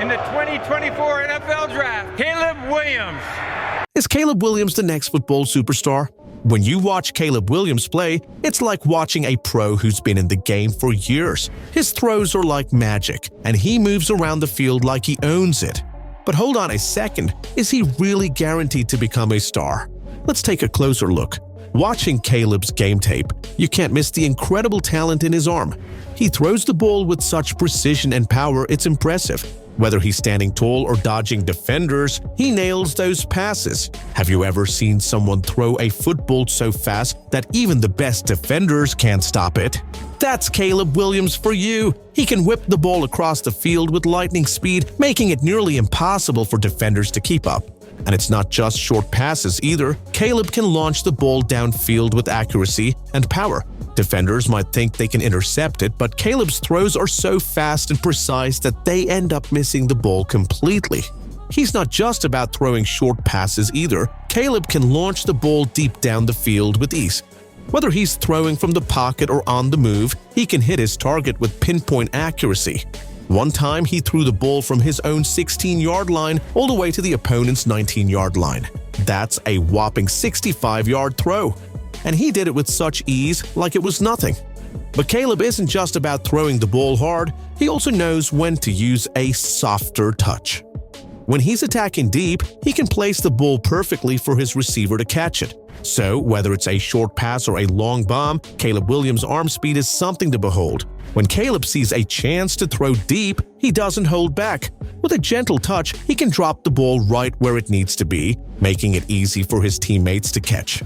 in the 2024 NFL Draft, Caleb Williams. Is Caleb Williams the next football superstar? When you watch Caleb Williams play, it's like watching a pro who's been in the game for years. His throws are like magic, and he moves around the field like he owns it. But hold on a second, is he really guaranteed to become a star? Let's take a closer look. Watching Caleb's game tape, you can't miss the incredible talent in his arm. He throws the ball with such precision and power, it's impressive. Whether he's standing tall or dodging defenders, he nails those passes. Have you ever seen someone throw a football so fast that even the best defenders can't stop it? That's Caleb Williams for you. He can whip the ball across the field with lightning speed, making it nearly impossible for defenders to keep up. And it's not just short passes either. Caleb can launch the ball downfield with accuracy and power. Defenders might think they can intercept it, but Caleb's throws are so fast and precise that they end up missing the ball completely. He's not just about throwing short passes either. Caleb can launch the ball deep down the field with ease. Whether he's throwing from the pocket or on the move, he can hit his target with pinpoint accuracy. One time, he threw the ball from his own 16-yard line all the way to the opponent's 19-yard line. That's a whopping 65-yard throw. And he did it with such ease, like it was nothing. But Caleb isn't just about throwing the ball hard, he also knows when to use a softer touch. When he's attacking deep, he can place the ball perfectly for his receiver to catch it. So, whether it's a short pass or a long bomb, Caleb Williams' arm speed is something to behold. When Caleb sees a chance to throw deep, he doesn't hold back. With a gentle touch, he can drop the ball right where it needs to be, making it easy for his teammates to catch.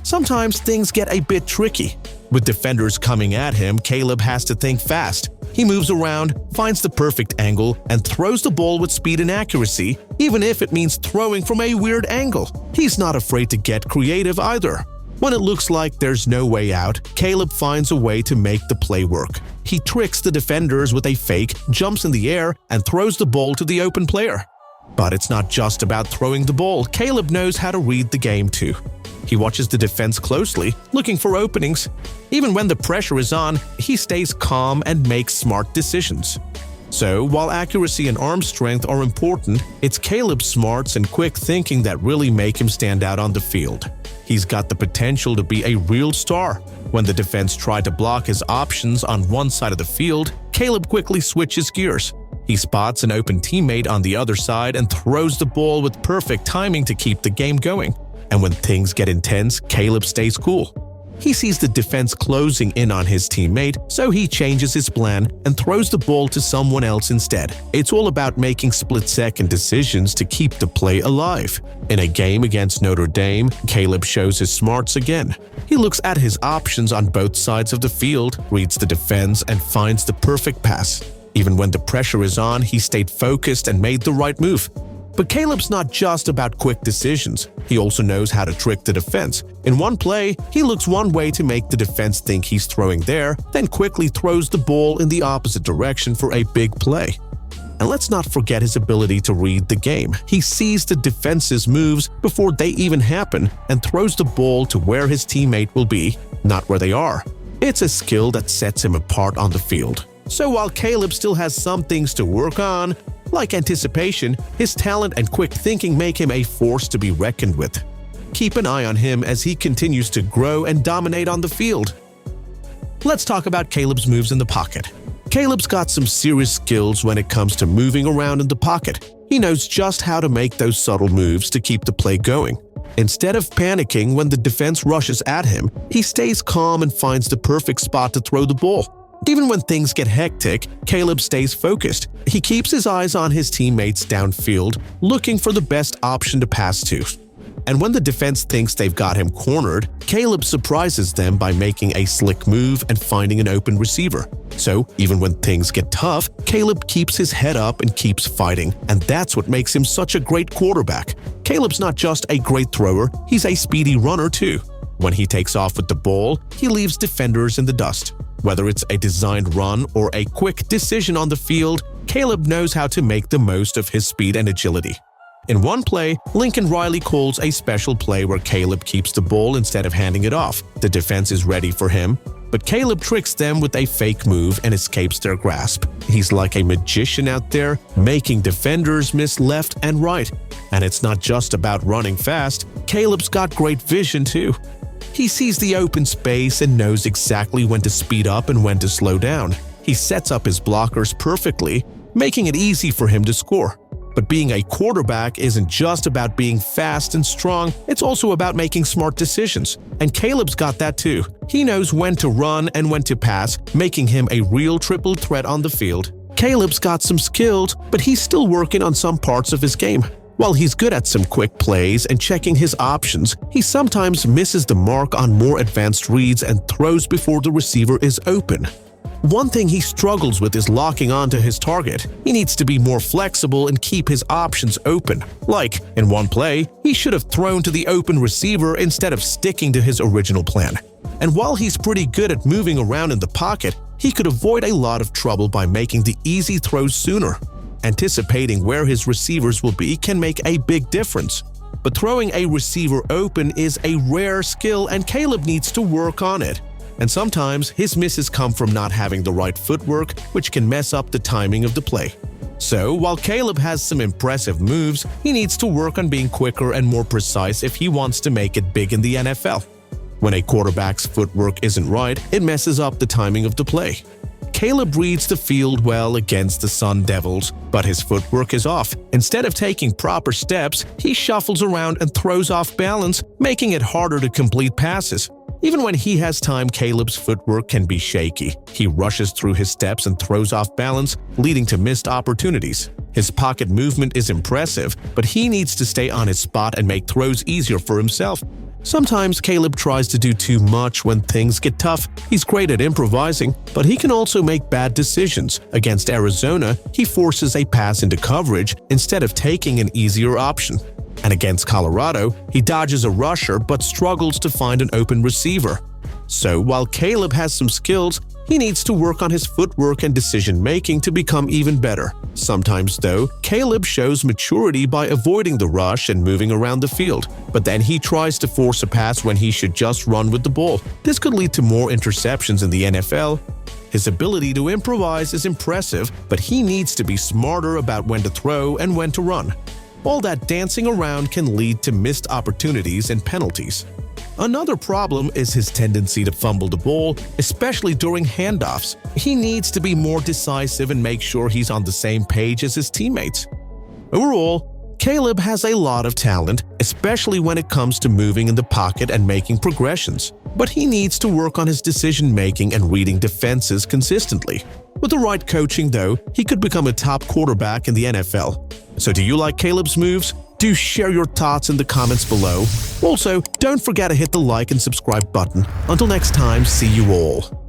Sometimes things get a bit tricky. With defenders coming at him, Caleb has to think fast. He moves around, finds the perfect angle, and throws the ball with speed and accuracy, even if it means throwing from a weird angle. He's not afraid to get creative either. When it looks like there's no way out, Caleb finds a way to make the play work. He tricks the defenders with a fake, jumps in the air, and throws the ball to the open player. But it's not just about throwing the ball. Caleb knows how to read the game too. He watches the defense closely, looking for openings. Even when the pressure is on, he stays calm and makes smart decisions. So, while accuracy and arm strength are important, it's Caleb's smarts and quick thinking that really make him stand out on the field. He's got the potential to be a real star. When the defense tried to block his options on one side of the field, Caleb quickly switches gears. He spots an open teammate on the other side and throws the ball with perfect timing to keep the game going. And when things get intense, Caleb stays cool. He sees the defense closing in on his teammate, so he changes his plan and throws the ball to someone else instead. It's all about making split-second decisions to keep the play alive. In a game against Notre Dame, Caleb shows his smarts again. He looks at his options on both sides of the field, reads the defense, and finds the perfect pass. Even when the pressure is on, he stayed focused and made the right move. But Caleb's not just about quick decisions. He also knows how to trick the defense. In one play, he looks one way to make the defense think he's throwing there, then quickly throws the ball in the opposite direction for a big play. And let's not forget his ability to read the game. He sees the defense's moves before they even happen and throws the ball to where his teammate will be, not where they are. It's a skill that sets him apart on the field. So while Caleb still has some things to work on, like anticipation, his talent and quick thinking make him a force to be reckoned with. Keep an eye on him as he continues to grow and dominate on the field. Let's talk about Caleb's moves in the pocket. Caleb's got some serious skills when it comes to moving around in the pocket. He knows just how to make those subtle moves to keep the play going. Instead of panicking when the defense rushes at him, he stays calm and finds the perfect spot to throw the ball. Even when things get hectic, Caleb stays focused. He keeps his eyes on his teammates downfield, looking for the best option to pass to. And when the defense thinks they've got him cornered, Caleb surprises them by making a slick move and finding an open receiver. So, even when things get tough, Caleb keeps his head up and keeps fighting, and that's what makes him such a great quarterback. Caleb's not just a great thrower, he's a speedy runner too. When he takes off with the ball, he leaves defenders in the dust. Whether it's a designed run or a quick decision on the field, Caleb knows how to make the most of his speed and agility. In one play, Lincoln Riley calls a special play where Caleb keeps the ball instead of handing it off. The defense is ready for him. but Caleb tricks them with a fake move and escapes their grasp. He's like a magician out there, making defenders miss left and right. And it's not just about running fast, Caleb's got great vision too. He sees the open space and knows exactly when to speed up and when to slow down. He sets up his blockers perfectly, making it easy for him to score. But being a quarterback isn't just about being fast and strong, it's also about making smart decisions. And Caleb's got that too. He knows when to run and when to pass, making him a real triple threat on the field. Caleb's got some skills, but he's still working on some parts of his game. While he's good at some quick plays and checking his options, he sometimes misses the mark on more advanced reads and throws before the receiver is open. One thing he struggles with is locking onto his target. He needs to be more flexible and keep his options open. Like, in one play, he should have thrown to the open receiver instead of sticking to his original plan. And while he's pretty good at moving around in the pocket, he could avoid a lot of trouble by making the easy throws sooner. Anticipating where his receivers will be can make a big difference. But throwing a receiver open is a rare skill and Caleb needs to work on it. And sometimes his misses come from not having the right footwork, which can mess up the timing of the play. So, while Caleb has some impressive moves, he needs to work on being quicker and more precise if he wants to make it big in the NFL. When a quarterback's footwork isn't right, it messes up the timing of the play. Caleb reads the field well against the Sun Devils, but his footwork is off. Instead of taking proper steps, he shuffles around and throws off balance, making it harder to complete passes. Even when he has time, Caleb's footwork can be shaky. He rushes through his steps and throws off balance, leading to missed opportunities. His pocket movement is impressive, but he needs to stay on his spot and make throws easier for himself. Sometimes Caleb tries to do too much when things get tough. He's great at improvising, but he can also make bad decisions. Against Arizona, he forces a pass into coverage instead of taking an easier option. And against Colorado, he dodges a rusher but struggles to find an open receiver. So while Caleb has some skills, he needs to work on his footwork and decision-making to become even better. Sometimes, though, Caleb shows maturity by avoiding the rush and moving around the field, but then he tries to force a pass when he should just run with the ball. This could lead to more interceptions in the NFL. His ability to improvise is impressive, but he needs to be smarter about when to throw and when to run. All that dancing around can lead to missed opportunities and penalties. Another problem is his tendency to fumble the ball, especially during handoffs. He needs to be more decisive and make sure he's on the same page as his teammates. Overall, Caleb has a lot of talent, especially when it comes to moving in the pocket and making progressions. But he needs to work on his decision-making and reading defenses consistently. With the right coaching, though, he could become a top quarterback in the NFL. So do you like Caleb's moves? Do share your thoughts in the comments below. Also, don't forget to hit the like and subscribe button. Until next time, see you all.